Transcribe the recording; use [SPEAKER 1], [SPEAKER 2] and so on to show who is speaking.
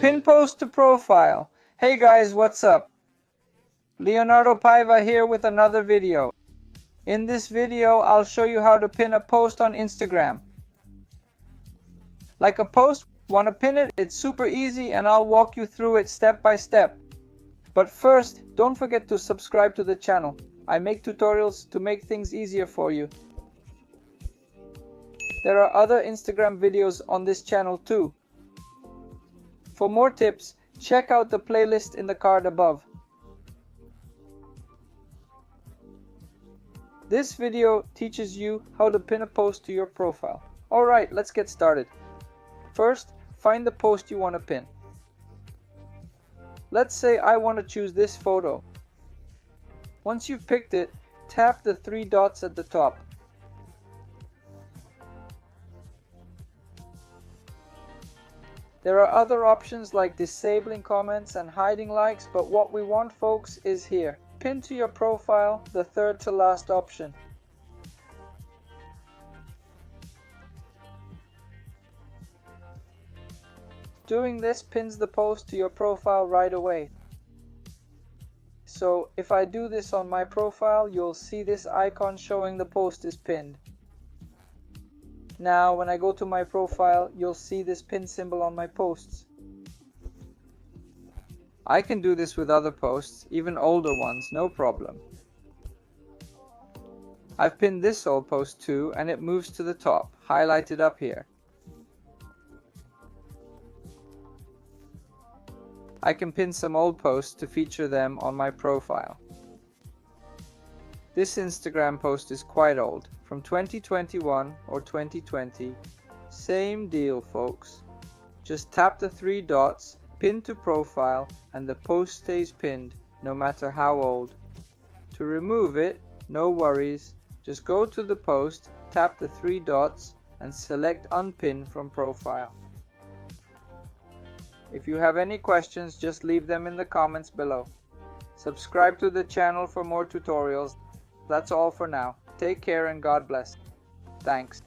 [SPEAKER 1] Pin post to profile. Hey guys, what's up? Leonardo Paiva here with another video. In this video, I'll show you how to pin a post on Instagram. Like a post, want to pin it? It's super easy and I'll walk you through it step by step. But first, don't forget to subscribe to the channel. I make tutorials to make things easier for you. There are other Instagram videos on this channel too. For more tips, check out the playlist in the card above. This video teaches you how to pin a post to your profile. Alright, let's get started. First, find the post you want to pin. Let's say I want to choose this photo. Once you've picked it, tap the three dots at the top. There are other options like disabling comments and hiding likes, but what we want, folks, is here. Pin to your profile, the third to last option. Doing this pins the post to your profile right away. So if I do this on my profile, you'll see this icon showing the post is pinned. Now when I go to my profile, you'll see this pin symbol on my posts. I can do this with other posts, even older ones, no problem. I've pinned this old post too, and it moves to the top, highlighted up here. I can pin some old posts to feature them on my profile. This Instagram post is quite old, from 2021 or 2020. Same deal, folks. Just tap the three dots, pin to profile, and the post stays pinned, no matter how old. To remove it, no worries. Just go to the post, tap the three dots, and select Unpin from profile. If you have any questions, just leave them in the comments below. Subscribe to the channel for more tutorials. That's all for now. Take care and God bless. Thanks.